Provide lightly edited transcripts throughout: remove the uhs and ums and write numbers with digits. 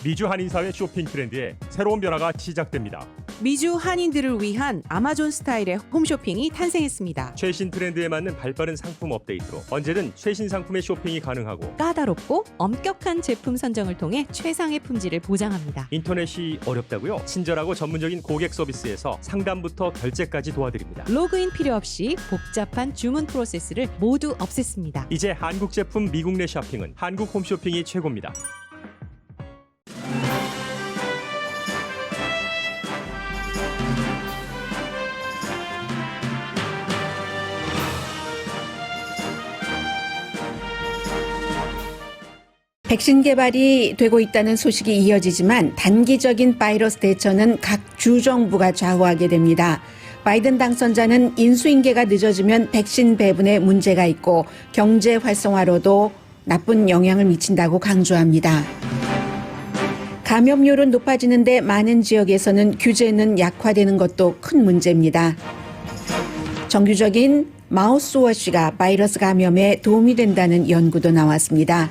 미주 한인사회 쇼핑 트렌드에 새로운 변화가 시작됩니다. 미주 한인들을 위한 아마존 스타일의 홈쇼핑이 탄생했습니다. 최신 트렌드에 맞는 발빠른 상품 업데이트로 언제든 최신 상품의 쇼핑이 가능하고 까다롭고 엄격한 제품 선정을 통해 최상의 품질을 보장합니다. 인터넷이 어렵다고요? 친절하고 전문적인 고객 서비스에서 상담부터 결제까지 도와드립니다. 로그인 필요 없이 복잡한 주문 프로세스를 모두 없앴습니다. 이제 한국 제품 미국 내 쇼핑은 한국 홈쇼핑이 최고입니다. 백신 개발이 되고 있다는 소식이 이어지지만 단기적인 바이러스 대처는 각 주정부가 좌우하게 됩니다. 바이든 당선자는 인수인계가 늦어지면 백신 배분에 문제가 있고 경제 활성화로도 나쁜 영향을 미친다고 강조합니다. 감염률은 높아지는데 많은 지역에서는 규제는 약화되는 것도 큰 문제입니다. 정규적인 마우스워시가 바이러스 감염에 도움이 된다는 연구도 나왔습니다.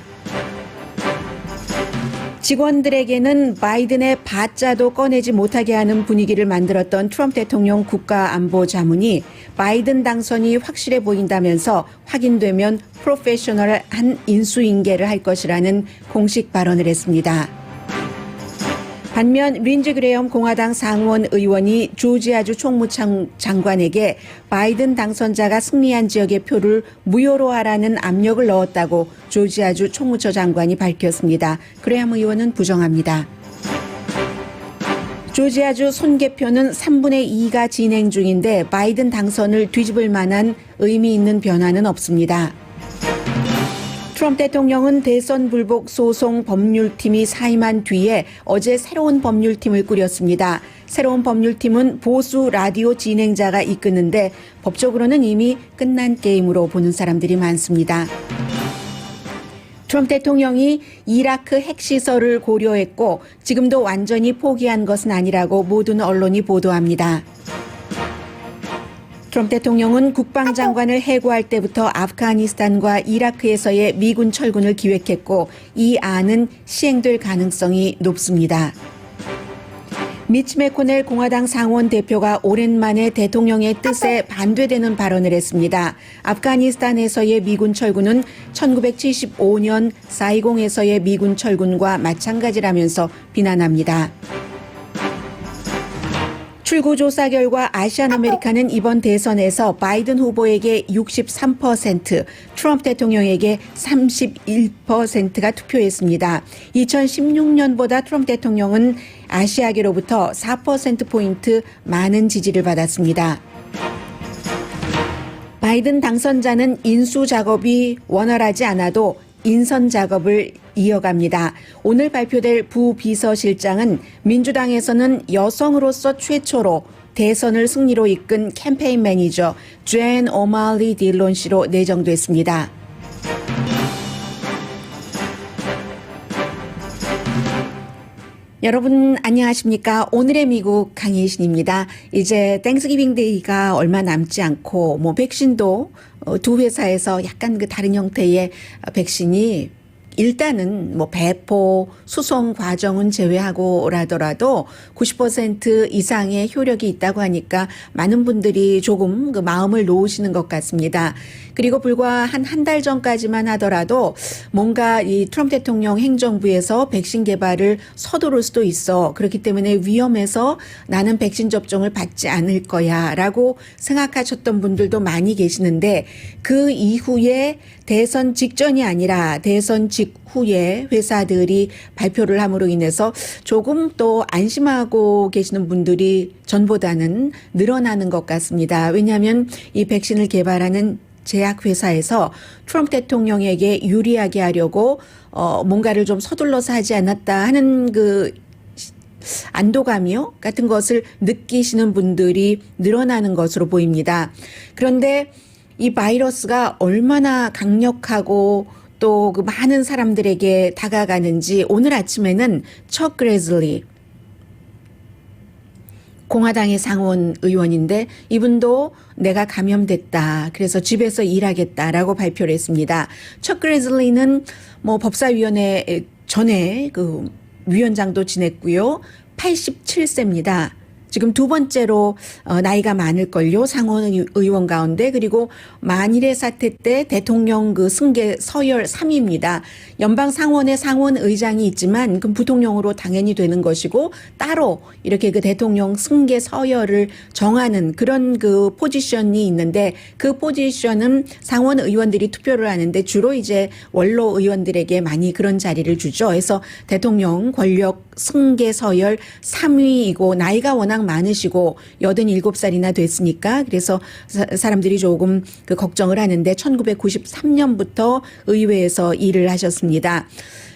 직원들에게는 바이든의 바자도 꺼내지 못하게 하는 분위기를 만들었던 트럼프 대통령 국가안보자문이 바이든 당선이 확실해 보인다면서 확인되면 프로페셔널한 인수인계를 할 것이라는 공식 발언을 했습니다. 반면 린지 그레엄 공화당 상원 의원이 조지아주 총무장관에게 바이든 당선자가 승리한 지역의 표를 무효로 하라는 압력을 넣었다고 조지아주 총무처 장관이 밝혔습니다. 그레엄 의원은 부정합니다. 조지아주 손개표는 3분의 2가 진행 중인데 바이든 당선을 뒤집을 만한 의미 있는 변화는 없습니다. 트럼프 대통령은 대선 불복 소송 법률팀이 사임한 뒤에 어제 새로운 법률팀을 꾸렸습니다. 새로운 법률팀은 보수 라디오 진행자가 이끄는데 법적으로는 이미 끝난 게임으로 보는 사람들이 많습니다. 트럼프 대통령이 이라크 핵시설을 고려했고 지금도 완전히 포기한 것은 아니라고 모든 언론이 보도합니다. 트럼프 대통령은 국방장관을 해고할 때부터 아프가니스탄과 이라크에서의 미군 철군을 기획했고 이 안은 시행될 가능성이 높습니다. 미치 매코넬 공화당 상원 대표가 오랜만에 대통령의 뜻에 반대되는 발언을 했습니다. 아프가니스탄에서의 미군 철군은 1975년 사이공에서의 미군 철군과 마찬가지라면서 비난합니다. 출구조사 결과 아시안 아메리카는 이번 대선에서 바이든 후보에게 63%, 트럼프 대통령에게 31%가 투표했습니다. 2016년보다 트럼프 대통령은 아시아계로부터 4%포인트 많은 지지를 받았습니다. 바이든 당선자는 인수 작업이 원활하지 않아도 인선 작업을 이어갑니다. 오늘 발표될 부비서실장은 민주당에서는 여성으로서 최초로 대선을 승리로 이끈 캠페인 매니저 존 오말리 딜론 씨로 내정됐습니다. 여러분 안녕하십니까? 오늘의 미국 강혜신입니다. 이제 땡스기빙 데이가 얼마 남지 않고 백신도 두 회사에서 약간 그 다른 형태의 백신이 일단은 배포, 수송 과정은 제외하고라더라도 90% 이상의 효력이 있다고 하니까 많은 분들이 조금 그 마음을 놓으시는 것 같습니다. 그리고 불과 한 달 전까지만 하더라도 뭔가 이 트럼프 대통령 행정부에서 백신 개발을 서두를 수도 있어. 그렇기 때문에 위험해서 나는 백신 접종을 받지 않을 거야 라고 생각하셨던 분들도 많이 계시는데 그 이후에 대선 직전이 아니라 대선 직후에 회사들이 발표를 함으로 인해서 조금 또 안심하고 계시는 분들이 전보다는 늘어나는 것 같습니다. 왜냐하면 이 백신을 개발하는 제약회사에서 트럼프 대통령에게 유리하게 하려고 뭔가를 좀 서둘러서 하지 않았다 하는 그 안도감이요 같은 것을 느끼시는 분들이 늘어나는 것으로 보입니다. 그런데 이 바이러스가 얼마나 강력하고 또 그 많은 사람들에게 다가가는지 오늘 아침에는 척 그레즐리 공화당의 상원 의원인데 이분도 내가 감염됐다. 그래서 집에서 일하겠다라고 발표를 했습니다. 척 그레즐리는 법사위원회 전에 그 위원장도 지냈고요. 87세입니다. 지금 두 번째로 나이가 많을걸요. 상원 의원 가운데. 그리고 만일의 사태 때 대통령 그 승계 서열 3위입니다. 연방 상원에 상원 의장이 있지만 그 부통령으로 당연히 되는 것이고 따로 이렇게 그 대통령 승계 서열을 정하는 그런 그 포지션이 있는데 그 포지션은 상원 의원들이 투표를 하는데 주로 이제 원로 의원들에게 많이 그런 자리를 주죠. 그래서 대통령 권력 승계 서열 3위이고 나이가 워낙 많으시고 87살이나 됐으니까 그래서 사람들이 조금 그 걱정을 하는데 1993년부터 의회에서 일을 하셨습니다.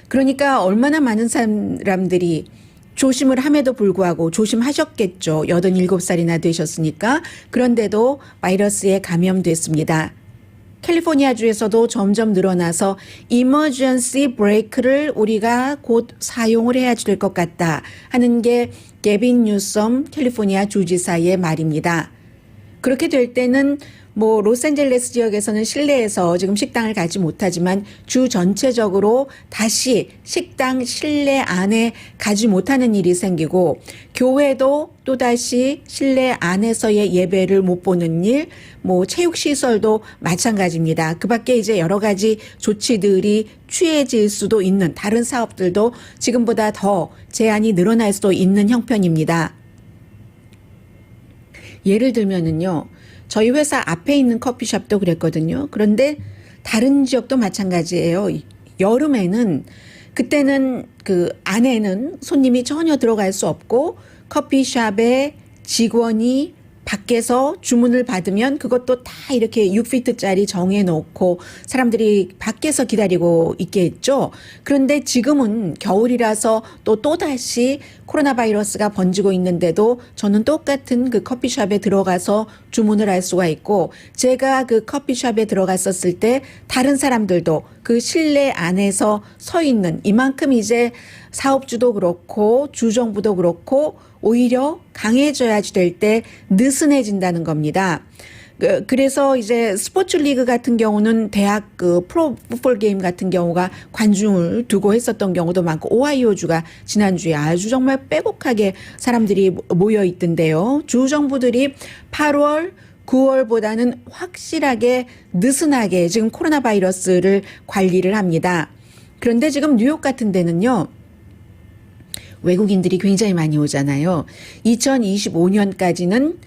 그러니까 얼마나 많은 사람들이 조심을 함에도 불구하고 조심하셨겠죠. 87살이나 되셨으니까. 그런데도 바이러스에 감염됐습니다. 캘리포니아주에서도 점점 늘어나서 이머전시 브레이크를 우리가 곧 사용을 해야 될 것 같다 하는 게 게빈 뉴섬 캘리포니아 주지사의 말입니다. 그렇게 될 때는 뭐 로스앤젤레스 지역에서는 실내에서 지금 식당을 가지 못하지만 주 전체적으로 다시 식당 실내 안에 가지 못하는 일이 생기고 교회도 또다시 실내 안에서의 예배를 못 보는 일, 뭐 체육시설도 마찬가지입니다. 그 밖에 이제 여러 가지 조치들이 취해질 수도 있는 다른 사업들도 지금보다 더 제한이 늘어날 수도 있는 형편입니다. 예를 들면은요. 저희 회사 앞에 있는 커피숍도 그랬거든요. 그런데 다른 지역도 마찬가지예요. 여름에는 그때는 그 안에는 손님이 전혀 들어갈 수 없고 커피숍에 직원이 밖에서 주문을 받으면 그것도 다 이렇게 6피트짜리 정해놓고 사람들이 밖에서 기다리고 있겠죠. 그런데 지금은 겨울이라서 또다시 코로나 바이러스가 번지고 있는데도 저는 똑같은 그 커피숍에 들어가서 주문을 할 수가 있고 제가 그 커피숍에 들어갔었을 때 다른 사람들도 그 실내 안에서 서 있는 이만큼 이제 사업주도 그렇고 주정부도 그렇고 오히려 강해져야지 될 때 느슨해진다는 겁니다. 그래서 이제 스포츠 리그 같은 경우는 대학 그 프로 풋볼 게임 같은 경우가 관중을 두고 했었던 경우도 많고 오하이오주가 지난주에 아주 정말 빼곡하게 사람들이 모여 있던데요. 주 정부들이 8월 9월보다는 확실하게 느슨하게 지금 코로나 바이러스를 관리를 합니다. 그런데 지금 뉴욕 같은 데는요. 외국인들이 굉장히 많이 오잖아요. 2025년까지는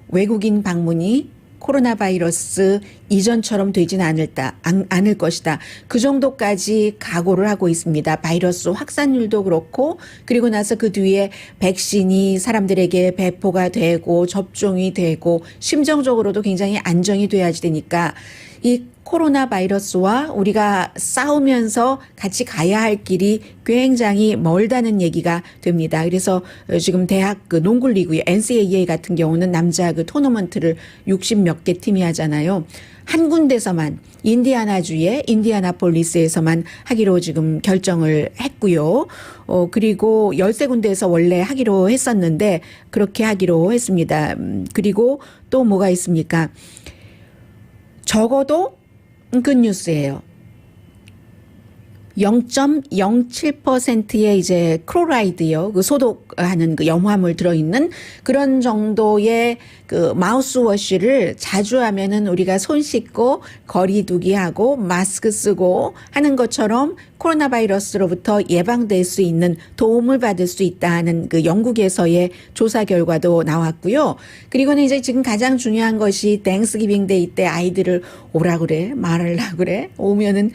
외국인 방문이 코로나 바이러스 이전처럼 되진 않을 것이다. 그 정도까지 각오를 하고 있습니다. 바이러스 확산율도 그렇고 그리고 나서 그 뒤에 백신이 사람들에게 배포가 되고 접종이 되고 심정적으로도 굉장히 안정이 돼야지 되니까 이 코로나 바이러스와 우리가 싸우면서 같이 가야 할 길이 굉장히 멀다는 얘기가 됩니다. 그래서 지금 대학 그 농구 리그 NCAA 같은 경우는 남자 그 토너먼트를 60몇 개 팀이 하잖아요. 한 군데서만 인디아나주의 인디아나폴리스에서만 하기로 지금 결정을 했고요. 그리고 13군데에서 원래 하기로 했었는데 그렇게 하기로 했습니다. 그리고 또 뭐가 있습니까? 적어도 굿뉴스예요. 0.07%의 이제 크로라이드요. 그 소독하는 그 염화물 들어있는 그런 정도의 그 마우스워시를 자주 하면은 우리가 손 씻고 거리 두기 하고 마스크 쓰고 하는 것처럼 코로나 바이러스로부터 예방될 수 있는 도움을 받을 수 있다는 그 영국에서의 조사 결과도 나왔고요. 그리고는 이제 지금 가장 중요한 것이 땡스기빙 데이 때 아이들을 오라 그래 말하려 그래 오면은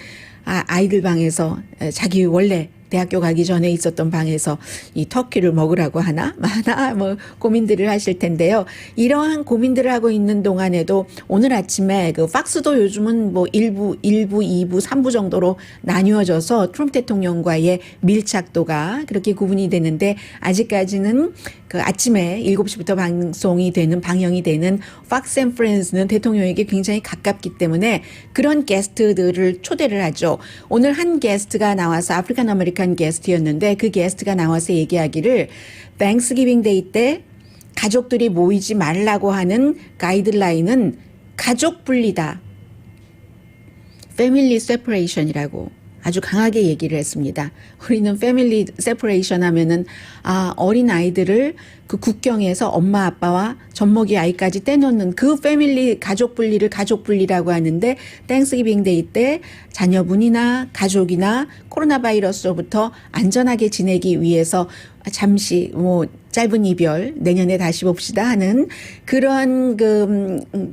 아이들 방에서 자기 원래 대학교 가기 전에 있었던 방에서 이 터키를 먹으라고 하나 뭐 고민들을 하실 텐데요. 이러한 고민들을 하고 있는 동안에도 오늘 아침에 그 팍스도 요즘은 뭐 1부, 2부, 3부 정도로 나뉘어져서 트럼프 대통령과의 밀착도가 그렇게 구분이 되는데 아직까지는 그 아침에 7시부터 방송이 되는 방영이 되는 팍스 앤 프렌즈는 대통령에게 굉장히 가깝기 때문에 그런 게스트들을 초대를 하죠. 오늘 한 게스트가 나와서 아프리칸 아메리칸 게스트였는데 그 게스트가 나와서 얘기하기를 땡스기빙 데이 때 가족들이 모이지 말라고 하는 가이드라인은 가족 분리다. 패밀리 세퍼레이션이라고 아주 강하게 얘기를 했습니다. 우리는 패밀리 세퍼레이션 하면은 어린 아이들을 그 국경에서 엄마 아빠와 젖먹이 아이까지 떼놓는 그 패밀리 가족 분리를 가족 분리라고 하는데 땡스기빙 데이 때 자녀분이나 가족이나 코로나 바이러스로부터 안전하게 지내기 위해서 잠시 짧은 이별 내년에 다시 봅시다 하는 그런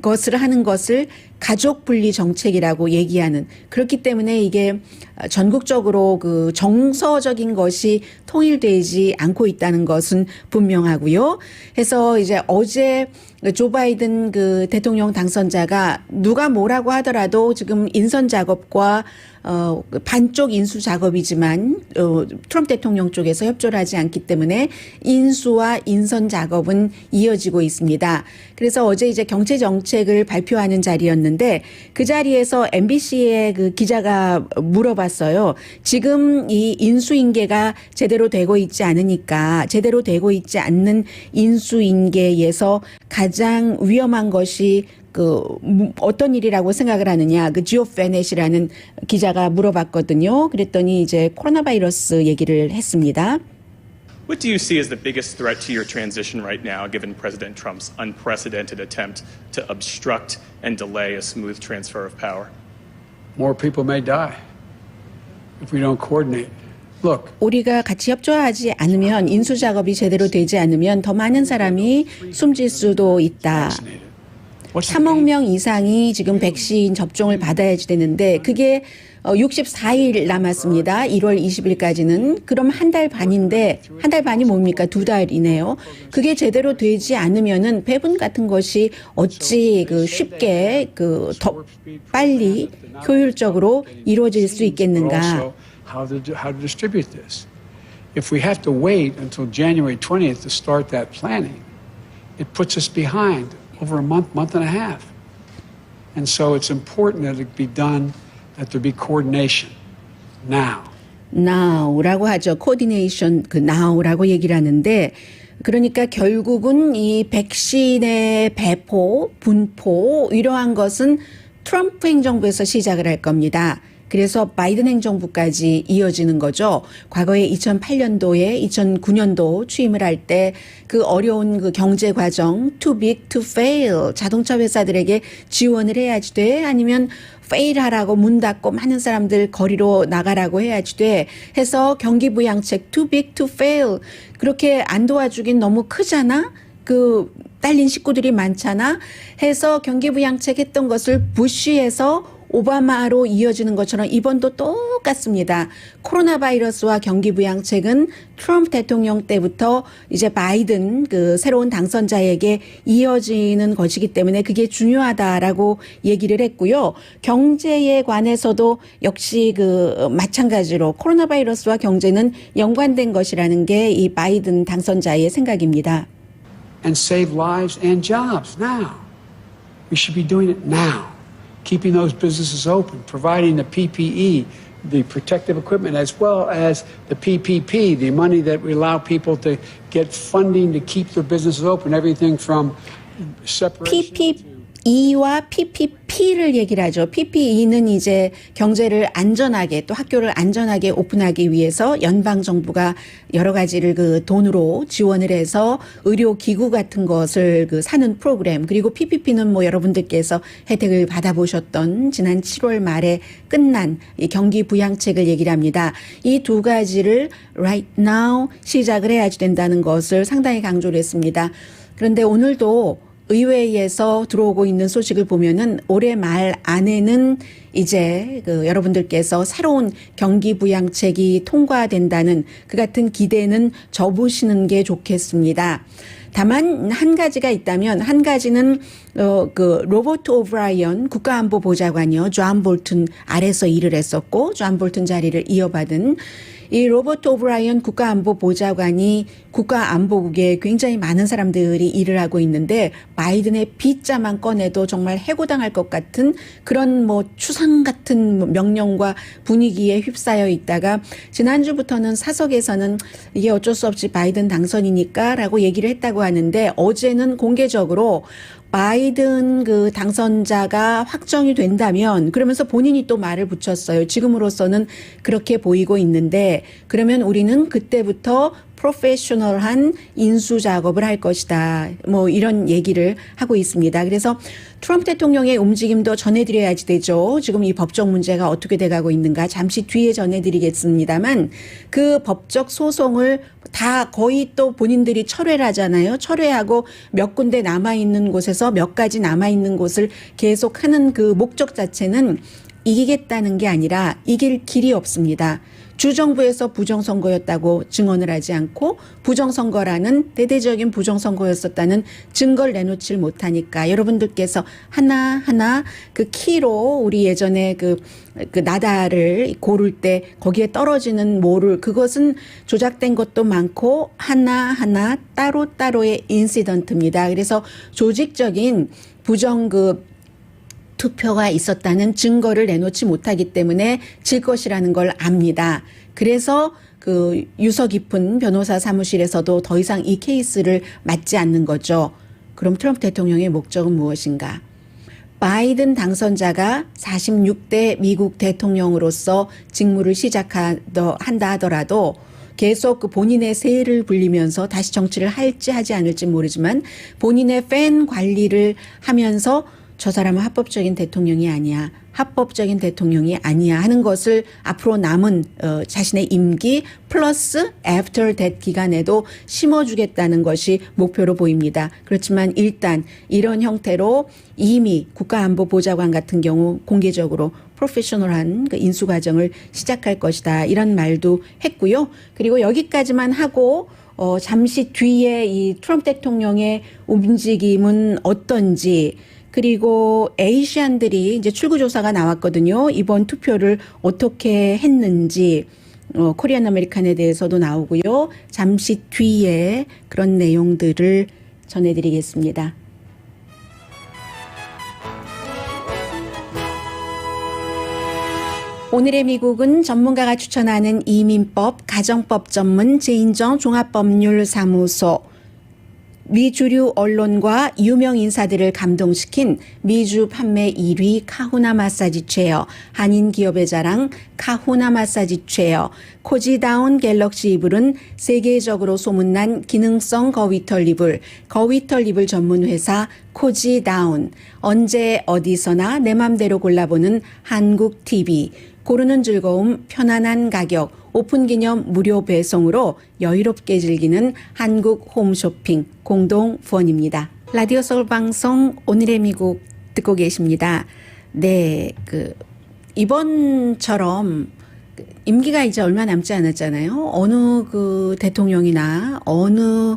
것을 하는 것을 가족 분리 정책이라고 얘기하는, 그렇기 때문에 이게 전국적으로 그 정서적인 것이 통일되지 않고 있다는 것은 분명하고요. 해서 이제 어제 조 바이든 그 대통령 당선자가 누가 뭐라고 하더라도 지금 인선 작업과 반쪽 인수 작업이지만 트럼프 대통령 쪽에서 협조를 하지 않기 때문에 인수와 인선 작업은 이어지고 있습니다. 그래서 어제 이제 경제 정책을 발표하는 자리였는데 그 자리에서 MBC의 그 기자가 물어봤어요. 지금 이 인수인계가 제대로 되고 있지 않으니까 제대로 되고 있지 않는 인수인계에서 가장 위험한 것이 어떤 일이라고 생각을 하느냐, 지오 페넷이라는 기자가 물어봤거든요. 그랬더니 이제 코로나 바이러스 얘기를 했습니다. What do you see as the biggest threat to your transition right now, given President Trump's unprecedented attempt to obstruct and delay a smooth transfer of power? More people may die if we don't coordinate. Look. 우리가 같이 협조하지 않으면, 인수 작업이 제대로 되지 않으면 더 많은 사람이 숨질 수도 있다. 3억 명 이상이 지금 백신 접종을 받아야지 되는데 그게 64일 남았습니다. 1월 20일까지는. 그럼 한 달 반인데, 한 달 반이 뭡니까? 2달이네요. 그게 제대로 되지 않으면은 배분 같은 것이 어찌 쉽게 더 빨리 효율적으로 이루어질 수 있겠는가? How to distribute this. If we have to wait until January 20th to start that planning, it puts us behind over a month, month and a half. And so it's important that it be done, that there be coordination now. now라고 하죠. coordination, now라고 얘기를 하는데, 그러니까 결국은 이 백신의 배포, 분포 이러한 것은 트럼프 행정부에서 시작을 할 겁니다. 그래서 바이든 행정부까지 이어지는 거죠. 과거에 2008년도에 2009년도 취임을 할 때 그 어려운 그 경제 과정, too big to fail, 자동차 회사들에게 지원을 해야지 돼, 아니면 fail 하라고 문 닫고 많은 사람들 거리로 나가라고 해야지 돼 해서 경기 부양책 too big to fail, 그렇게 안 도와주긴 너무 크잖아, 딸린 식구들이 많잖아 해서 경기 부양책 했던 것을 부시해서 오바마로 이어지는 것처럼 이번도 똑같습니다. 코로나 바이러스와 경기 부양책은 트럼프 대통령 때부터 이제 바이든 새로운 당선자에게 이어지는 것이기 때문에 그게 중요하다라고 얘기를 했고요. 경제에 관해서도 역시 마찬가지로 코로나 바이러스와 경제는 연관된 것이라는 게 이 바이든 당선자의 생각입니다. And save lives and jobs now. We should be doing it now. Keeping those businesses open, providing the PPE, the protective equipment, as well as the PPP, the money that we allow people to get funding to keep their businesses open, everything from separation to PPE와 PPP를 얘기를 하죠. PPE는 이제 경제를 안전하게, 또 학교를 안전하게 오픈하기 위해서 연방 정부가 여러 가지를 돈으로 지원을 해서 의료 기구 같은 것을 사는 프로그램, 그리고 PPP는 여러분들께서 혜택을 받아보셨던 지난 7월 말에 끝난 이 경기 부양책을 얘기를 합니다. 이 두 가지를 right now 시작을 해야지 된다는 것을 상당히 강조를 했습니다. 그런데 오늘도 의회에서 들어오고 있는 소식을 보면은 올해 말 안에는 이제 여러분들께서 새로운 경기 부양책이 통과된다는 그 같은 기대는 접으시는 게 좋겠습니다. 다만 한 가지가 있다면, 한 가지는 로버트 오브라이언 국가안보보좌관이요, 존 볼튼 아래서 일을 했었고 존 볼튼 자리를 이어받은 이 로버트 오브라이언 국가안보보좌관이 국가안보국에 굉장히 많은 사람들이 일을 하고 있는데 바이든의 B자만 꺼내도 정말 해고당할 것 같은 그런 추상 같은 명령과 분위기에 휩싸여 있다가 지난주부터는 사석에서는 이게 어쩔 수 없이 바이든 당선이니까 라고 얘기를 했다고 하는데 어제는 공개적으로 바이든 그 당선자가 확정이 된다면 그러면서 본인이 또 말을 붙였어요. 지금으로서는 그렇게 보이고 있는데 그러면 우리는 그때부터 프로페셔널한 인수 작업을 할 것이다. 뭐 이런 얘기를 하고 있습니다. 그래서 트럼프 대통령의 움직임도 전해드려야지 되죠. 지금 이 법적 문제가 어떻게 돼가고 있는가 잠시 뒤에 전해드리겠습니다만 그 법적 소송을 다 거의 또 본인들이 철회를 하잖아요. 철회하고 몇 군데 남아있는 곳에서 몇 가지 남아있는 곳을 계속하는 그 목적 자체는 이기겠다는 게 아니라 이길 길이 없습니다. 주정부에서 부정선거였다고 증언을 하지 않고 부정선거라는 대대적인 부정선거였었다는 증거를 내놓질 못하니까 여러분들께서 하나하나 그 키로 우리 예전에 그 나다를 고를 때 거기에 떨어지는 모를 그것은 조작된 것도 많고 하나하나 따로따로의 인시던트입니다. 그래서 조직적인 부정 투표가 있었다는 증거를 내놓지 못하기 때문에 질 것이라는 걸 압니다. 그래서 그 유서 깊은 변호사 사무실에서도 더 이상 이 케이스를 맡지 않는 거죠. 그럼 트럼프 대통령의 목적은 무엇인가? 바이든 당선자가 46대 미국 대통령으로서 직무를 시작한다 하더라도 계속 그 본인의 세를 불리면서 다시 정치를 할지 하지 않을지 모르지만 본인의 팬 관리를 하면서 저 사람은 합법적인 대통령이 아니야. 합법적인 대통령이 아니야 하는 것을 앞으로 남은 자신의 임기 플러스 after that 기간에도 심어주겠다는 것이 목표로 보입니다. 그렇지만 일단 이런 형태로 이미 국가안보보좌관 같은 경우 공개적으로 프로페셔널한 그 인수 과정을 시작할 것이다. 이런 말도 했고요. 그리고 여기까지만 하고 잠시 뒤에 이 트럼프 대통령의 움직임은 어떤지 그리고 에이시안들이 이제 출구조사가 나왔거든요. 이번 투표를 어떻게 했는지 코리안 아메리칸에 대해서도 나오고요. 잠시 뒤에 그런 내용들을 전해드리겠습니다. 오늘의 미국은 전문가가 추천하는 이민법, 가정법 전문 제인정 종합법률사무소 미 주류 언론과 유명 인사들을 감동시킨 미주 판매 1위 카후나 마사지 체어, 한인 기업의 자랑 카후나 마사지 체어, 코지다운 갤럭시 이불은 세계적으로 소문난 기능성 거위털 이불, 거위털 이불 전문 회사 코지다운, 언제 어디서나 내 맘대로 골라보는 한국 TV, 고르는 즐거움, 편안한 가격, 오픈 기념 무료 배송으로 여유롭게 즐기는 한국 홈쇼핑 공동 후원입니다. 라디오 서울 방송 오늘의 미국 듣고 계십니다. 네, 이번처럼 임기가 이제 얼마 남지 않았잖아요. 어느 그 대통령이나 어느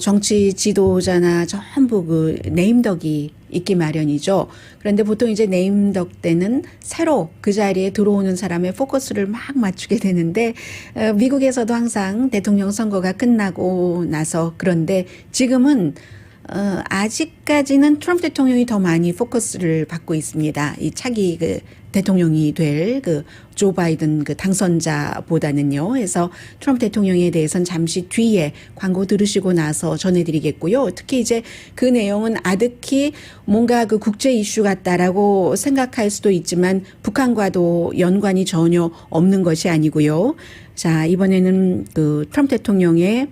정치 지도자나 전부 네임덕이 있기 마련이죠. 그런데 보통 이제 네임덕 때는 새로 그 자리에 들어오는 사람의 포커스를 막 맞추게 되는데 미국에서도 항상 대통령 선거가 끝나고 나서 그런데 지금은 아직까지는 트럼프 대통령이 더 많이 포커스를 받고 있습니다. 이 차기 대통령이 될 조 바이든 당선자보다는요. 그래서 트럼프 대통령에 대해서는 잠시 뒤에 광고 들으시고 나서 전해드리겠고요. 특히 이제 그 내용은 아득히 뭔가 국제 이슈 같다라고 생각할 수도 있지만 북한과도 연관이 전혀 없는 것이 아니고요. 자, 이번에는 트럼프 대통령의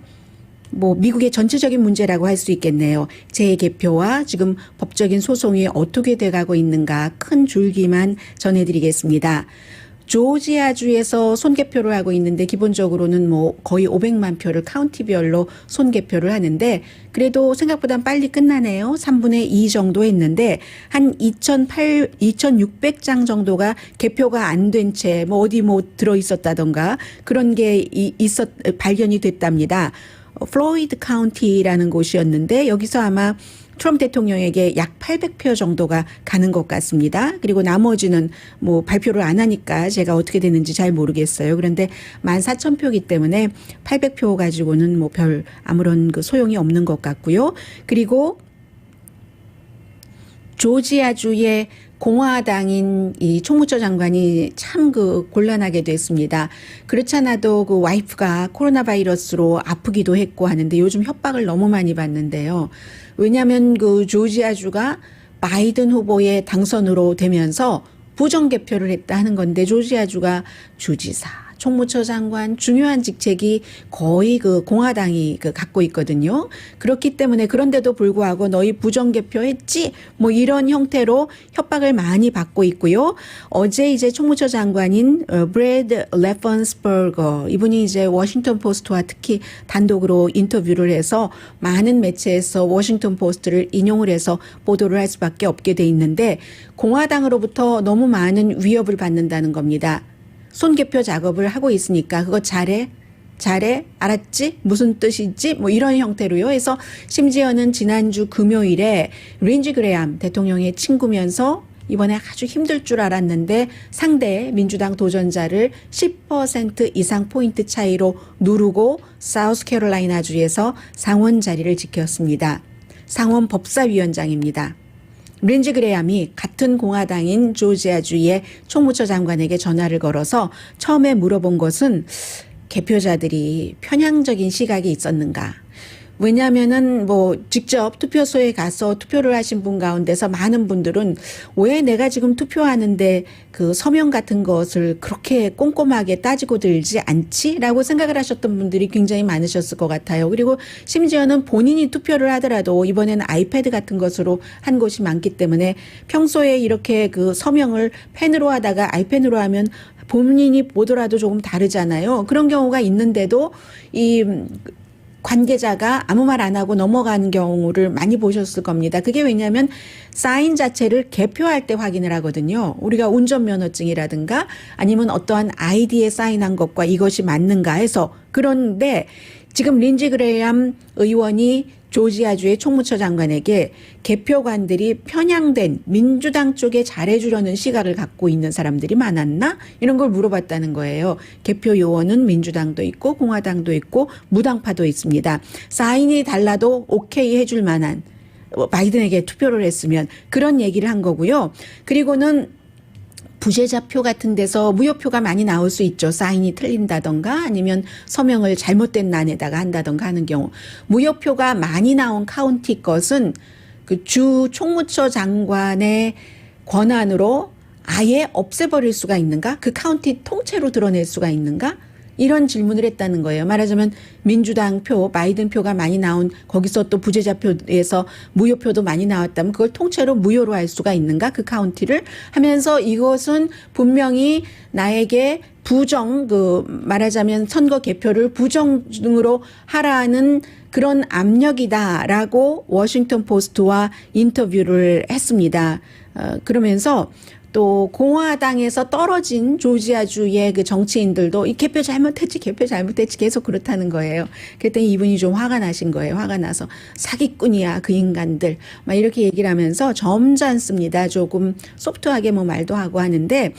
미국의 전체적인 문제라고 할 수 있겠네요. 재개표와 지금 법적인 소송이 어떻게 돼가고 있는가 큰 줄기만 전해드리겠습니다. 조지아주에서 손개표를 하고 있는데 기본적으로는 거의 500만 표를 카운티별로 손개표를 하는데 그래도 생각보다 빨리 끝나네요. 3분의 2 정도 했는데 한 2,600장 정도가 개표가 안 된 채 어디 들어있었다던가 그런 게 발견이 됐답니다. 플로이드 카운티라는 곳이었는데 여기서 아마 트럼프 대통령에게 약 800표 정도가 가는 것 같습니다. 그리고 나머지는 발표를 안 하니까 제가 어떻게 되는지 잘 모르겠어요. 그런데 14,000표이기 때문에 800표 가지고는 별 아무런 소용이 없는 것 같고요. 그리고 조지아주의 공화당인 이 총무처 장관이 참 그 곤란하게 됐습니다. 그렇잖아도 그 와이프가 코로나 바이러스로 아프기도 했고 하는데 요즘 협박을 너무 많이 받는데요. 왜냐하면 그 조지아주가 바이든 후보의 당선으로 되면서 부정개표를 했다 하는 건데 조지아주가 주지사, 총무처 장관 중요한 직책이 거의 그 공화당이 그 갖고 있거든요. 그렇기 때문에 그런데도 불구하고 너희 부정개표했지? 뭐 이런 형태로 협박을 많이 받고 있고요. 어제 이제 총무처 장관인 브래드 레펀스버거 이분이 이제 워싱턴 포스트와 특히 단독으로 인터뷰를 해서 많은 매체에서 워싱턴 포스트를 인용을 해서 보도를 할 수밖에 없게 돼 있는데 공화당으로부터 너무 많은 위협을 받는다는 겁니다. 손개표 작업을 하고 있으니까 그거 잘해? 알았지? 무슨 뜻이지? 뭐 이런 형태로요. 해서 심지어는 지난주 금요일에 린지 그레암 대통령의 친구면서 이번에 아주 힘들 줄 알았는데 상대 민주당 도전자를 10% 이상 포인트 차이로 누르고 사우스캐롤라이나주에서 상원 자리를 지켰습니다. 상원 법사위원장입니다. 린지 그레암이 같은 공화당인 조지아주의 총무처 장관에게 전화를 걸어서 처음에 물어본 것은 개표자들이 편향적인 시각이 있었는가. 왜냐하면은 뭐 직접 투표소에 가서 투표를 하신 분 가운데서 많은 분들은 왜 내가 지금 투표하는데 그 서명 같은 것을 그렇게 꼼꼼하게 따지고 들지 않지라고 생각을 하셨던 분들이 굉장히 많으셨을 것 같아요. 그리고 심지어는 본인이 투표를 하더라도 이번에는 아이패드 같은 것으로 한 곳이 많기 때문에 평소에 이렇게 그 서명을 펜으로 하다가 아이펜으로 하면 본인이 보더라도 조금 다르잖아요. 그런 경우가 있는데도 이 관계자가 아무 말 안 하고 넘어가는 경우를 많이 보셨을 겁니다. 그게 왜냐하면 사인 자체를 개표할 때 확인을 하거든요. 우리가 운전면허증이라든가 아니면 어떠한 아이디에 사인한 것과 이것이 맞는가 해서. 그런데 지금 린지 그레이엄 의원이 조지아주의 총무처 장관에게 개표관들이 편향된 민주당 쪽에 잘해주려는 시각을 갖고 있는 사람들이 많았나? 이런 걸 물어봤다는 거예요. 개표 요원은 민주당도 있고 공화당도 있고 무당파도 있습니다. 사인이 달라도 오케이 해줄 만한 바이든에게 투표를 했으면 그런 얘기를 한 거고요. 그리고는 부재자표 같은 데서 무효표가 많이 나올 수 있죠. 사인이 틀린다던가 아니면 서명을 잘못된 란에다가 한다던가 하는 경우. 무효표가 많이 나온 카운티 것은 그 주 총무처 장관의 권한으로 아예 없애버릴 수가 있는가? 그 카운티 통째로 드러낼 수가 있는가? 이런 질문을 했다는 거예요. 말하자면 민주당 표, 바이든 표가 많이 나온 거기서 또 부재자표에서 무효표도 많이 나왔다면 그걸 통째로 무효로 할 수가 있는가? 그 카운티를 하면서 이것은 분명히 나에게 부정, 말하자면 선거 개표를 부정으로 하라는 그런 압력이다라고 워싱턴 포스트와 인터뷰를 했습니다. 그러면서 또 공화당에서 떨어진 조지아주의 그 정치인들도 이 개표 잘못했지 계속 그렇다는 거예요. 그랬더니 이분이 좀 화가 나신 거예요. 화가 나서 사기꾼이야 그 인간들 막 이렇게 얘기를 하면서 점잖습니다. 조금 소프트하게 뭐 말도 하고 하는데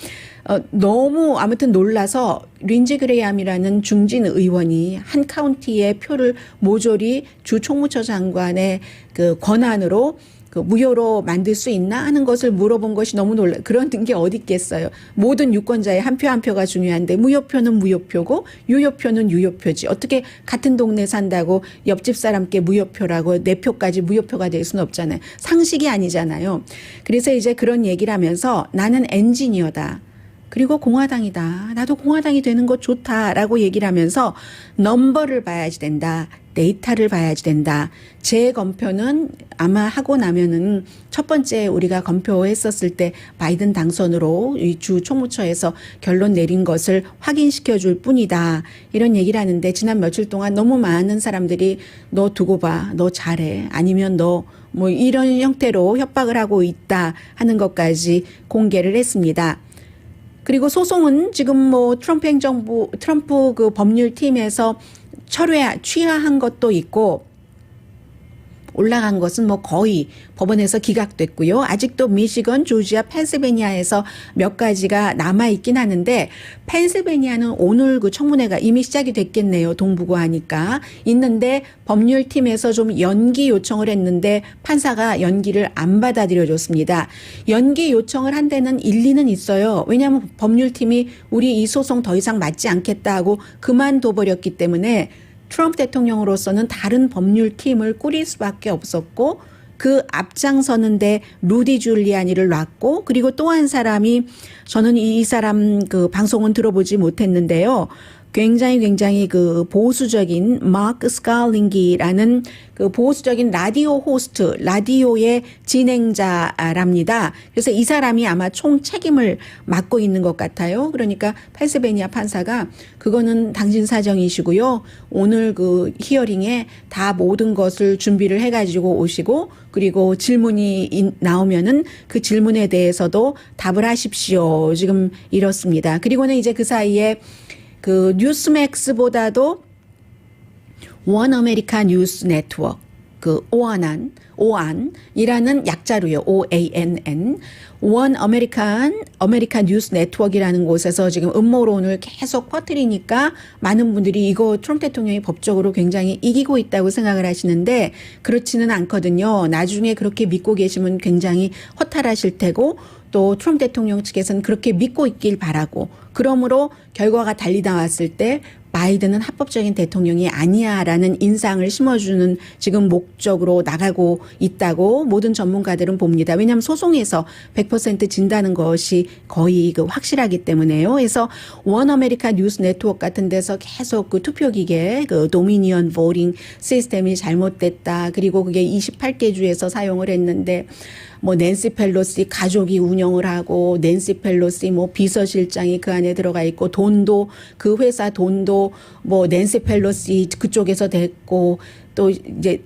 너무 아무튼 놀라서 린지 그레이엄이라는 중진 의원이 한 카운티의 표를 모조리 주 총무처 장관의 그 권한으로 그 무효로 만들 수 있나 하는 것을 물어본 것이 너무 그런 게 어디 있겠어요. 모든 유권자의 한 표 한 표가 중요한데 무효표는 무효표고 유효표는 유효표지. 어떻게 같은 동네 산다고 옆집 사람께 무효표라고 내 표까지 무효표가 될 수는 없잖아요. 상식이 아니잖아요. 그래서 이제 그런 얘기를 하면서 나는 엔지니어다. 그리고 공화당이다. 나도 공화당이 되는 거 좋다라고 얘기를 하면서 넘버를 봐야지 된다. 데이터를 봐야지 된다. 재검표는 아마 하고 나면은 첫 번째 우리가 검표했었을 때 바이든 당선으로 이 주 총무처에서 결론 내린 것을 확인시켜 줄 뿐이다. 이런 얘기를 하는데 지난 며칠 동안 너무 많은 사람들이 너 두고 봐. 너 잘해. 아니면 너 뭐 이런 형태로 협박을 하고 있다 하는 것까지 공개를 했습니다. 그리고 소송은 지금 뭐 트럼프 그 법률팀에서 취하한 것도 있고 올라간 것은 뭐 거의 법원에서 기각됐고요. 아직도 미시건, 조지아, 펜실베니아에서 몇 가지가 남아있긴 하는데 펜실베니아는 오늘 그 청문회가 이미 시작이 됐겠네요. 동부고 하니까. 있는데 법률팀에서 좀 연기 요청을 했는데 판사가 연기를 안 받아들여줬습니다. 연기 요청을 한 데는 일리는 있어요. 왜냐하면 법률팀이 우리 이 소송 더 이상 맞지 않겠다 하고 그만둬버렸기 때문에 트럼프 대통령으로서는 다른 법률팀을 꾸릴 수밖에 없었고 그 앞장서는데 루디 줄리아니를 놨고 그리고 또 한 사람이 저는 이 사람 그 방송은 들어보지 못했는데요. 굉장히 그 보수적인 마크 스칼링기라는 그 보수적인 라디오 호스트, 라디오의 진행자랍니다. 그래서 이 사람이 아마 총 책임을 맡고 있는 것 같아요. 그러니까 펜실베니아 판사가 그거는 당신 사정이시고요. 오늘 그 히어링에 다 모든 것을 준비를 해가지고 오시고 그리고 질문이 나오면은 그 질문에 대해서도 답을 하십시오. 지금 이렇습니다. 그리고는 이제 그 사이에 그 뉴스맥스보다도 원 아메리카 뉴스 네트워크 그 오안이라는 약자로요. OANN 원 아메리카 뉴스 네트워크이라는 곳에서 지금 음모론을 계속 퍼뜨리니까 많은 분들이 이거 트럼프 대통령이 법적으로 굉장히 이기고 있다고 생각을 하시는데 그렇지는 않거든요. 나중에 그렇게 믿고 계시면 굉장히 허탈하실 테고 또 트럼프 대통령 측에서는 그렇게 믿고 있길 바라고 그러므로 결과가 달리 나왔을 때 바이든은 합법적인 대통령이 아니야라는 인상을 심어주는 지금 목적으로 나가고 있다고 모든 전문가들은 봅니다. 왜냐하면 소송에서 100% 진다는 것이 거의 그 확실하기 때문에요. 그래서 원 아메리카 뉴스 네트워크 같은 데서 계속 그 투표기계 그 도미니언 보팅 시스템이 잘못됐다. 그리고 그게 28개 주에서 사용을 했는데 뭐 낸시 펠로시 가족이 운영을 하고 낸시 펠로시 뭐 비서실장이 그 안에 들어가 있고 돈도 그 회사 돈도 뭐 낸시 펠로시 그쪽에서 됐고 또 이제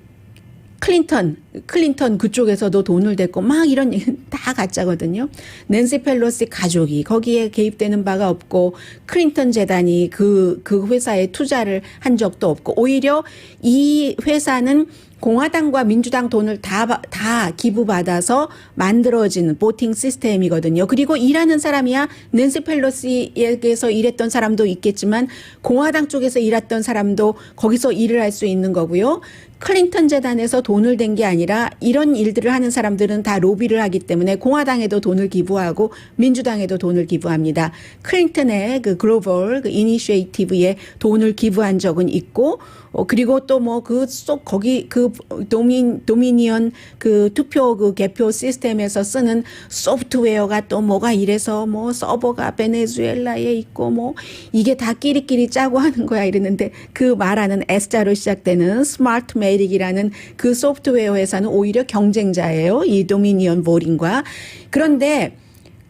클린턴 그쪽에서도 돈을 댔고 막 이런 다 가짜거든요. 낸시 펠로시 가족이 거기에 개입되는 바가 없고 클린턴 재단이 그 회사에 투자를 한 적도 없고 오히려 이 회사는 공화당과 민주당 돈을 다 기부받아서 만들어진 보팅 시스템이거든요. 그리고 일하는 사람이야 낸시 펠로시에게서 일했던 사람도 있겠지만 공화당 쪽에서 일했던 사람도 거기서 일을 할 수 있는 거고요. 클린턴 재단에서 돈을 댄 게 아니라 이런 일들을 하는 사람들은 다 로비를 하기 때문에 공화당에도 돈을 기부하고 민주당에도 돈을 기부합니다. 클린턴의 그 글로벌 그 이니시에이티브에 돈을 기부한 적은 있고 그리고 또 뭐 그 속 거기 그 도미니언 그 투표 그 개표 시스템에서 쓰는 소프트웨어가 또 뭐가 이래서 뭐 서버가 베네수엘라에 있고 뭐 이게 다 끼리끼리 짜고 하는 거야 이랬는데 그 말하는 S자로 시작되는 스마트 메릭이라는 그 소프트웨어 회사는 오히려 경쟁자예요. 이 도미니언 보팅과. 그런데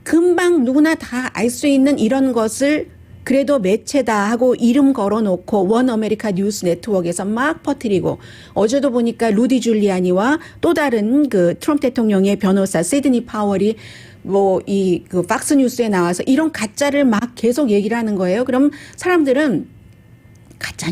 금방 누구나 다 알 수 있는 이런 것을 그래도 매체다 하고 이름 걸어놓고 원 아메리카 뉴스 네트워크에서 막 퍼뜨리고 어제도 보니까 루디 줄리아니와 또 다른 그 트럼프 대통령의 변호사 시드니 파월이 뭐 이 그 팍스 뉴스에 나와서 이런 가짜를 막 계속 얘기를 하는 거예요. 그럼 사람들은 가짜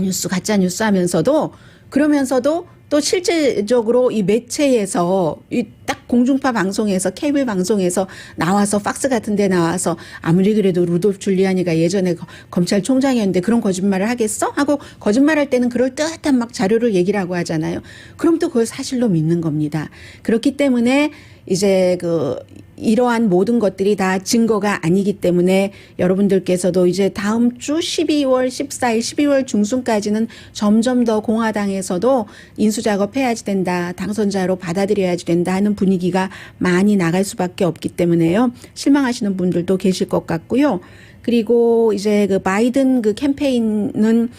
뉴스 하면서도 그러면서도 또 실제적으로 이 매체에서 이 딱 공중파 방송에서 케이블 방송에서 나와서 팍스 같은 데 나와서 아무리 그래도 루돌프 줄리아니가 예전에 검찰총장이었는데 그런 거짓말을 하겠어? 하고 거짓말할 때는 그럴듯한 막 자료를 얘기를 하고 하잖아요. 그럼 또 그걸 사실로 믿는 겁니다. 그렇기 때문에 이제 그 이러한 모든 것들이 다 증거가 아니기 때문에 여러분들께서도 이제 다음 주 12월 14일 12월 중순까지는 점점 더 공화당에서도 인수작업해야지 된다. 당선자로 받아들여야지 된다 하는 분위기가 많이 나갈 수밖에 없기 때문에요. 실망하시는 분들도 계실 것 같고요. 그리고 이제 그 바이든 그 캠페인은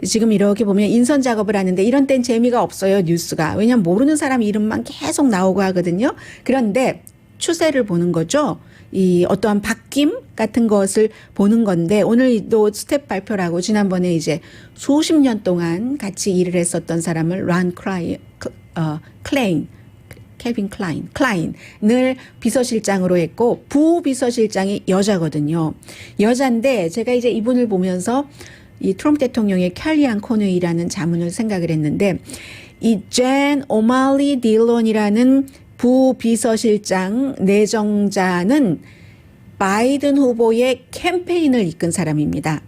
지금 이렇게 보면 인선 작업을 하는데 이런 땐 재미가 없어요. 뉴스가. 왜냐하면 모르는 사람 이름만 계속 나오고 하거든요. 그런데 추세를 보는 거죠. 이 어떠한 바뀜 같은 것을 보는 건데 오늘도 스텝 발표라고 지난번에 이제 수십 년 동안 같이 일을 했었던 사람을 케빈 클라인을 비서실장으로 했고 부비서실장이 여자거든요. 여자인데 제가 이제 이분을 보면서 이 트럼프 대통령의 캘리안 코너이라는 자문을 생각을 했는데 이 젠 오말리 딜론이라는 부비서실장 내정자는 바이든 후보의 캠페인을 이끈 사람입니다.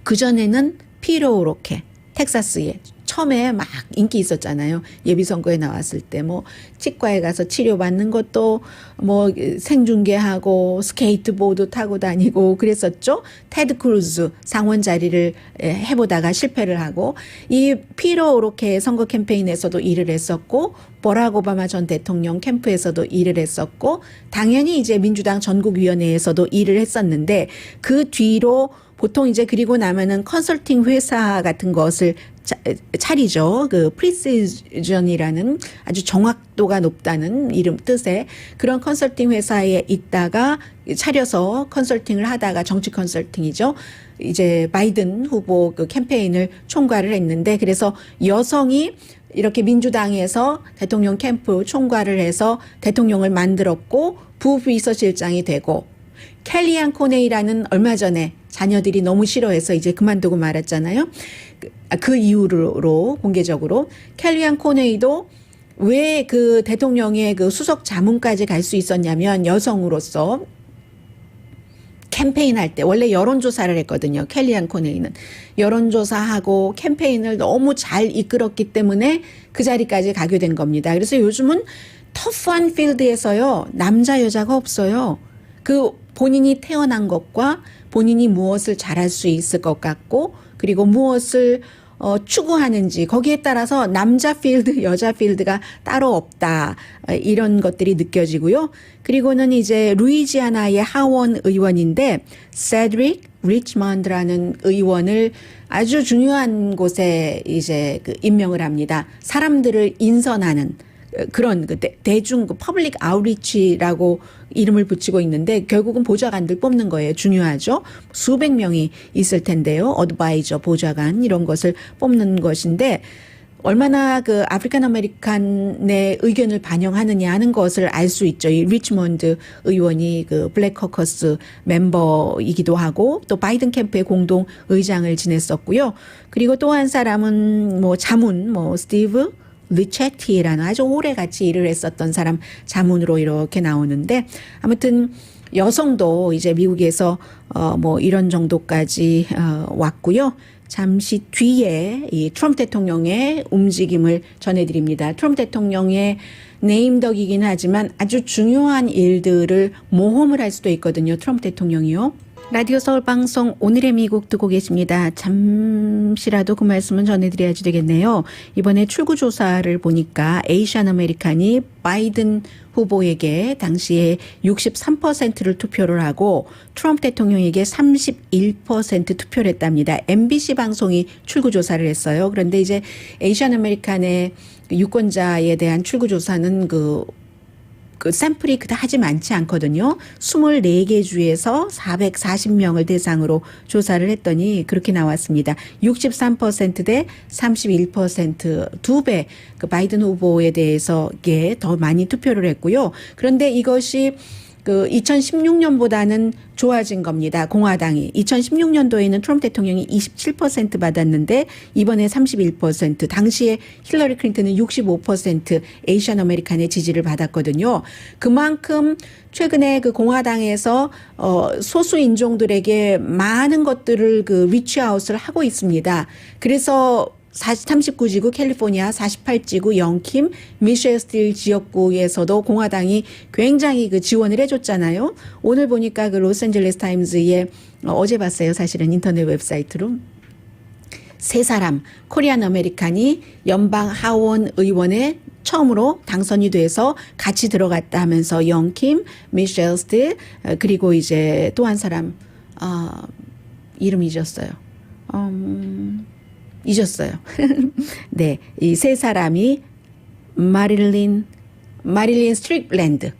그전에는 피터 오로케, 텍사스에 처음에 막 인기 있었잖아요. 예비선거에 나왔을 때 뭐 치과에 가서 치료받는 것도 뭐 생중계하고 스케이트보드 타고 다니고 그랬었죠. 테드 크루즈 상원 자리를 해보다가 실패를 하고 이 피터 오로케 선거 캠페인에서도 일을 했었고 버락 오바마 전 대통령 캠프에서도 일을 했었고 당연히 이제 민주당 전국위원회에서도 일을 했었는데 그 뒤로 보통 이제 그리고 나면은 컨설팅 회사 같은 것을 차리죠. 그 프리시전이라는 아주 정확도가 높다는 이름 뜻의 그런 컨설팅 회사에 있다가 차려서 컨설팅을 하다가 정치 컨설팅이죠. 이제 바이든 후보 그 캠페인을 총괄을 했는데 그래서 여성이 이렇게 민주당에서 대통령 캠프 총괄을 해서 대통령을 만들었고 부비서실장이 되고 켈리안 코네이라는 얼마 전에 자녀들이 너무 싫어해서 이제 그만두고 말았잖아요. 그 이후로 공개적으로 켈리안 코네이도 왜 그 대통령의 그 수석 자문까지 갈 수 있었냐면 여성으로서 캠페인할 때 원래 여론조사를 했거든요. 켈리안 코네이는 여론조사하고 캠페인을 너무 잘 이끌었기 때문에 그 자리까지 가게 된 겁니다. 그래서 요즘은 터프한 필드에서요. 남자 여자가 없어요. 그 본인이 태어난 것과 본인이 무엇을 잘할 수 있을 것 같고 그리고 무엇을 추구하는지 거기에 따라서 남자 필드, 여자 필드가 따로 없다. 이런 것들이 느껴지고요. 그리고는 이제 루이지아나의 하원 의원인데 세드릭 리치먼드라는 의원을 아주 중요한 곳에 이제 그 임명을 합니다. 사람들을 인선하는 그런 그 대중 그 퍼블릭 아웃리치라고 이름을 붙이고 있는데 결국은 보좌관들 뽑는 거예요. 중요하죠. 수백 명이 있을 텐데요. 어드바이저, 보좌관 이런 것을 뽑는 것인데 얼마나 그 아프리칸 아메리칸의 의견을 반영하느냐 하는 것을 알 수 있죠. 이 리치먼드 의원이 그 블랙 커커스 멤버이기도 하고 또 바이든 캠프의 공동 의장을 지냈었고요. 그리고 또 한 사람은 뭐 자문 스티브 리체티라는 아주 오래 같이 일을 했었던 사람 자문으로 이렇게 나오는데 아무튼 여성도 이제 미국에서 뭐 이런 정도까지 왔고요. 잠시 뒤에 이 트럼프 대통령의 움직임을 전해드립니다. 트럼프 대통령의 네임덕이긴 하지만 아주 중요한 일들을 모험을 할 수도 있거든요. 트럼프 대통령이요. 라디오 서울 방송 오늘의 미국 듣고 계십니다. 잠시라도 그 말씀은 전해드려야지 되겠네요. 이번에 출구조사를 보니까 에이시안 아메리칸이 바이든 후보에게 당시에 63%를 투표를 하고 트럼프 대통령에게 31% 투표를 했답니다. MBC 방송이 출구조사를 했어요. 그런데 이제 에이시안 아메리칸의 유권자에 대한 출구조사는 그 샘플이 그다지 많지 않거든요. 24개 주에서 440명을 대상으로 조사를 했더니 그렇게 나왔습니다. 63%대 31% 2배 그 바이든 후보에 대해서 더 많이 투표를 했고요. 그런데 이것이 그 2016년보다는 좋아진 겁니다. 공화당이. 2016년도에는 트럼프 대통령이 27% 받았는데 이번에 31%, 당시에 힐러리 클린턴은 65% 에이시안 아메리칸의 지지를 받았거든요. 그만큼 최근에 그 공화당에서 소수 인종들에게 많은 것들을 그 리치아웃을 하고 있습니다. 그래서 39지구 캘리포니아 48지구 영킴 미셸 스틸 지역구에서도 공화당이 굉장히 그 지원을 해줬잖아요. 오늘 보니까 그 로스앤젤레스 타임즈에 어제 봤어요. 사실은 인터넷 웹사이트로. 세 사람 코리안 아메리칸이 연방 하원 의원에 처음으로 당선이 돼서 같이 들어갔다 하면서 영킴, 미셸 스틸 그리고 이제 또 한 사람 이름 잊었어요. 네, 이 세 사람이 마릴린 스트릭랜드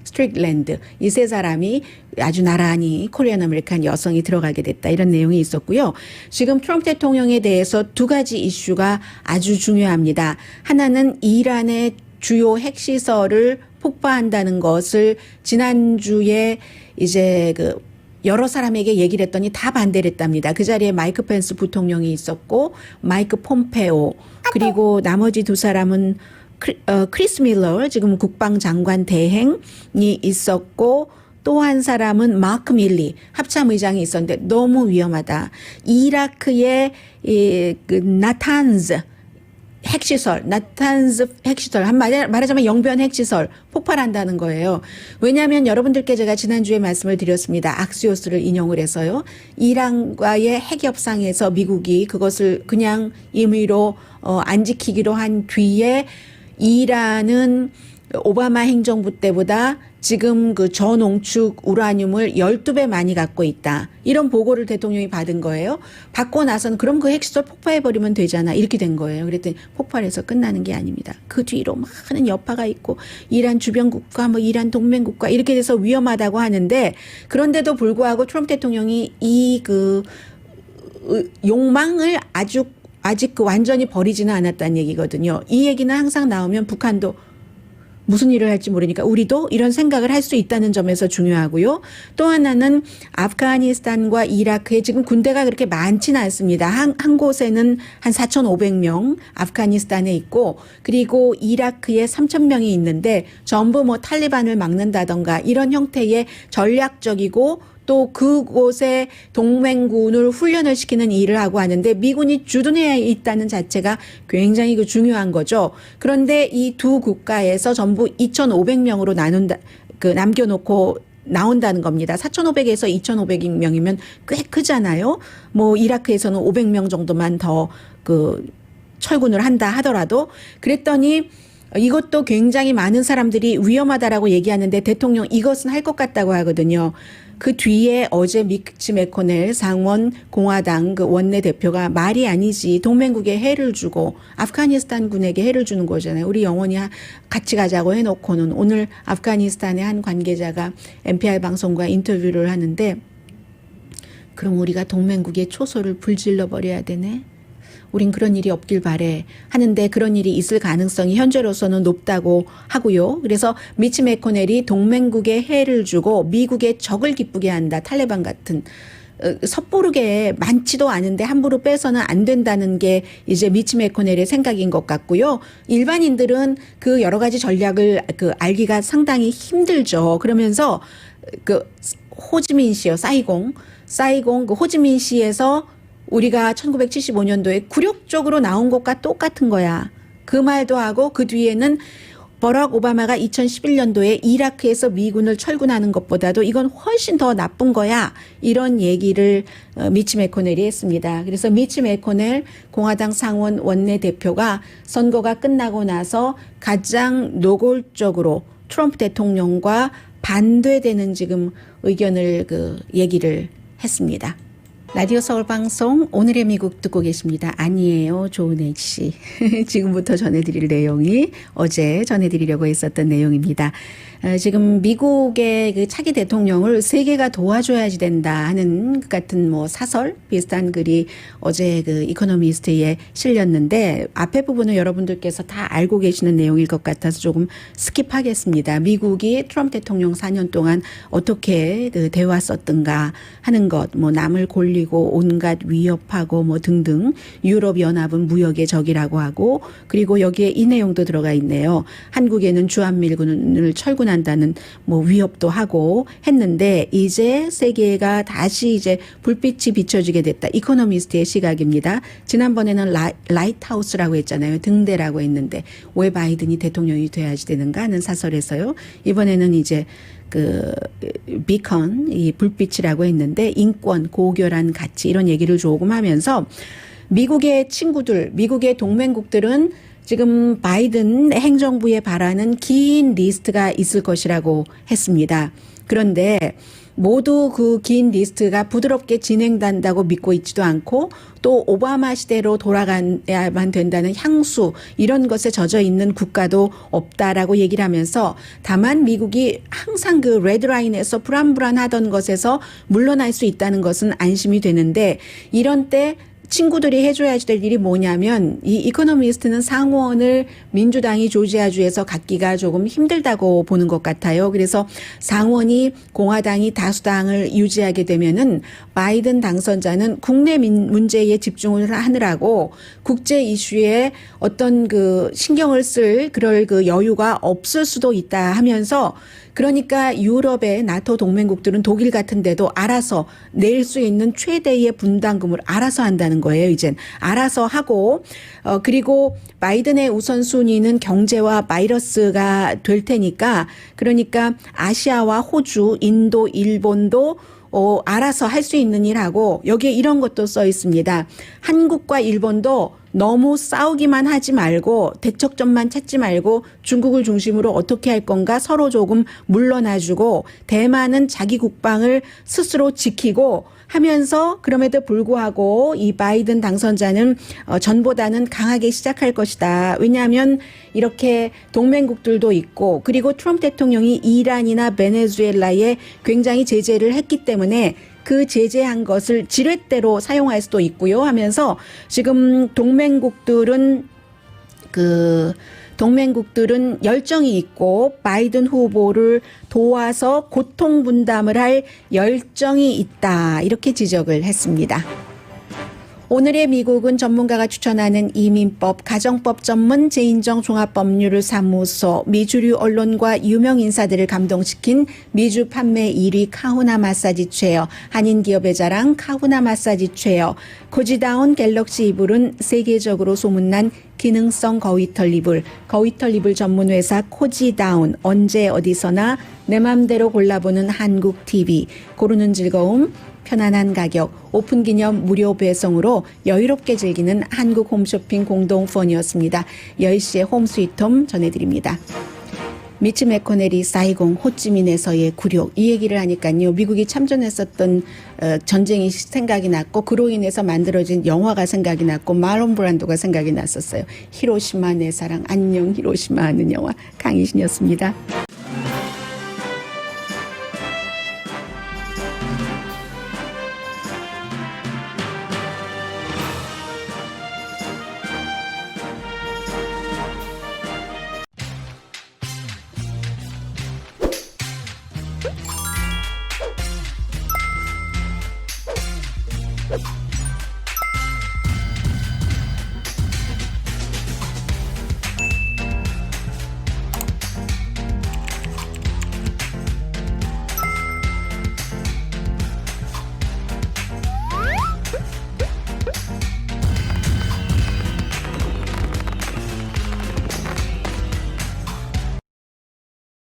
이 세 사람이 아주 나란히 코리안 아메리칸 여성이 들어가게 됐다 이런 내용이 있었고요. 지금 트럼프 대통령에 대해서 두 가지 이슈가 아주 중요합니다. 하나는 이란의 주요 핵시설을 폭파한다는 것을 지난주에 이제 그 여러 사람에게 얘기를 했더니 다 반대를 했답니다. 그 자리에 마이크 펜스 부통령이 있었고 마이크 폼페오 그리고 나머지 두 사람은 크리스 밀러 지금 국방장관 대행이 있었고 또 한 사람은 마크 밀리 합참의장이 있었는데 너무 위험하다. 이라크의 그 나탄즈 핵시설 말하자면 영변 핵시설 폭발한다는 거예요. 왜냐하면 여러분들께 제가 지난주에 말씀을 드렸습니다. 악시오스를 인용을 해서요. 이란과의 핵 협상에서 미국이 그것을 그냥 임의로 안 지키기로 한 뒤에 이란은 오바마 행정부 때보다 지금 그 저농축 우라늄을 12배 많이 갖고 있다. 이런 보고를 대통령이 받은 거예요. 받고 나서는 그럼 그 핵시설 폭파해버리면 되잖아. 이렇게 된 거예요. 그랬더니 폭발해서 끝나는 게 아닙니다. 그 뒤로 많은 여파가 있고 이란 주변 국가, 뭐 이란 동맹 국가 이렇게 돼서 위험하다고 하는데 그런데도 불구하고 트럼프 대통령이 이 그 욕망을 아직 그 완전히 버리지는 않았다는 얘기거든요. 이 얘기는 항상 나오면 북한도 무슨 일을 할지 모르니까 우리도 이런 생각을 할 수 있다는 점에서 중요하고요. 또 하나는 아프가니스탄과 이라크에 지금 군대가 그렇게 많지는 않습니다. 한 곳에는 한 4,500명 아프가니스탄에 있고 그리고 이라크에 3,000명이 있는데 전부 뭐 탈리반을 막는다던가 이런 형태의 전략적이고 또 그곳에 동맹군을 훈련을 시키는 일을 하고 하는데 미군이 주둔해 있다는 자체가 굉장히 그 중요한 거죠. 그런데 이 두 국가에서 전부 2,500명으로 남겨놓고 나온다는 겁니다. 4,500에서 2,500명이면 꽤 크잖아요. 뭐 이라크에서는 500명 정도만 더 그 철군을 한다 하더라도 그랬더니 이것도 굉장히 많은 사람들이 위험하다라고 얘기하는데 대통령 이것은 할 것 같다고 하거든요. 그 뒤에 어제 미치 매코넬 상원 공화당 그 원내대표가 말이 아니지 동맹국에 해를 주고 아프가니스탄 군에게 해를 주는 거잖아요. 우리 영원히 같이 가자고 해놓고는 오늘 아프가니스탄의 한 관계자가 NPR 방송과 인터뷰를 하는데 그럼 우리가 동맹국의 초소를 불질러 버려야 되네. 우린 그런 일이 없길 바래 하는데 그런 일이 있을 가능성이 현재로서는 높다고 하고요. 그래서 미치 매코넬이 동맹국에 해를 주고 미국의 적을 기쁘게 한다. 탈레반 같은 섣부르게 많지도 않은데 함부로 빼서는 안 된다는 게 이제 미치 매코넬의 생각인 것 같고요. 일반인들은 그 여러 가지 전략을 알기가 상당히 힘들죠. 그러면서 그 호지민시요. 사이공 그 호지민시에서 우리가 1975년도에 굴욕적으로 나온 것과 똑같은 거야. 그 말도 하고 그 뒤에는 버락 오바마가 2011년도에 이라크에서 미군을 철군하는 것보다도 이건 훨씬 더 나쁜 거야. 이런 얘기를 미치 매코넬이 했습니다. 그래서 미치 매코넬 공화당 상원 원내대표가 선거가 끝나고 나서 가장 노골적으로 트럼프 대통령과 반대되는 지금 의견을 얘기를 했습니다. 라디오 서울 방송 오늘의 미국 듣고 계십니다. 아니에요. 조은혜 씨. 지금부터 전해드릴 내용이 어제 전해드리려고 했었던 내용입니다. 지금 미국의 그 차기 대통령을 세계가 도와줘야지 된다 하는 그 같은 뭐 사설 비슷한 글이 어제 그 이코노미스트에 실렸는데 앞에 부분은 여러분들께서 다 알고 계시는 내용일 것 같아서 조금 스킵하겠습니다. 미국이 트럼프 대통령 4년 동안 어떻게 그 대화썼던가 하는 것, 뭐 남을 골리고 온갖 위협하고 뭐 등등 유럽 연합은 무역의 적이라고 하고 그리고 여기에 이 내용도 들어가 있네요. 한국에는 주한미군을 철군한다는 뭐 위협도 하고 했는데 이제 세계가 다시 이제 불빛이 비춰지게 됐다. 이코노미스트의 시각입니다. 지난번에는 라이트하우스라고 했잖아요. 등대라고 했는데 왜 바이든이 대통령이 돼야지 되는가 하는 사설에서요. 이번에는 이제 그 비컨 이 불빛이라고 했는데 인권, 고결한 가치 이런 얘기를 조금 하면서 미국의 친구들, 미국의 동맹국들은 지금 바이든 행정부에 바라는 긴 리스트가 있을 것이라고 했습니다. 그런데 모두 그 긴 리스트가 부드럽게 진행된다고 믿고 있지도 않고 또 오바마 시대로 돌아가야만 된다는 향수 이런 것에 젖어 있는 국가도 없다라고 얘기를 하면서 다만 미국이 항상 그 레드라인에서 불안불안하던 것에서 물러날 수 있다는 것은 안심이 되는데 이런 때 친구들이 해줘야 될 일이 뭐냐면 이 이코노미스트는 상원을 민주당이 조지아주에서 갖기가 조금 힘들다고 보는 것 같아요. 그래서 상원이 공화당이 다수당을 유지하게 되면은 바이든 당선자는 국내 문제에 집중을 하느라고 국제 이슈에 어떤 그 신경을 쓸 그럴 그 여유가 없을 수도 있다 하면서 그러니까 유럽의 나토 동맹국들은 독일 같은 데도 알아서 낼 수 있는 최대의 분담금을 알아서 한다는 거예요. 이젠 알아서 하고 그리고 바이든의 우선순위는 경제와 바이러스가 될 테니까 그러니까 아시아와 호주, 인도, 일본도 알아서 할 수 있는 일하고 여기에 이런 것도 써 있습니다. 한국과 일본도 너무 싸우기만 하지 말고 대척점만 찾지 말고 중국을 중심으로 어떻게 할 건가 서로 조금 물러나주고 대만은 자기 국방을 스스로 지키고 하면서 그럼에도 불구하고 이 바이든 당선자는 전보다는 강하게 시작할 것이다. 왜냐하면 이렇게 동맹국들도 있고 그리고 트럼프 대통령이 이란이나 베네수엘라에 굉장히 제재를 했기 때문에 그 제재한 것을 지렛대로 사용할 수도 있고요 하면서 지금 동맹국들은 열정이 있고 바이든 후보를 도와서 고통 분담을 할 열정이 있다. 이렇게 지적을 했습니다. 오늘의 미국은 전문가가 추천하는 이민법, 가정법 전문 제인정 종합법률사무소, 미주류 언론과 유명 인사들을 감동시킨 미주 판매 1위 카후나 마사지 체어, 한인 기업의 자랑 카후나 마사지 체어, 코지다운 갤럭시 이불은 세계적으로 소문난 기능성 거위털 이불, 거위털 이불 전문 회사 코지다운, 언제 어디서나 내 맘대로 골라보는 한국 TV, 고르는 즐거움, 편안한 가격, 오픈 기념 무료 배송으로 여유롭게 즐기는 한국 홈쇼핑 공동폰이었습니다. 10시에 홈 스위트홈 전해드립니다. 미치 메코넬이 사이공 호찌민에서의 굴욕 이 얘기를 하니까요. 미국이 참전했었던 전쟁이 생각이 났고 그로 인해서 만들어진 영화가 생각이 났고 말론 브란도가 생각이 났었어요. 히로시마 내 사랑 안녕 히로시마 하는 영화 강희신이었습니다.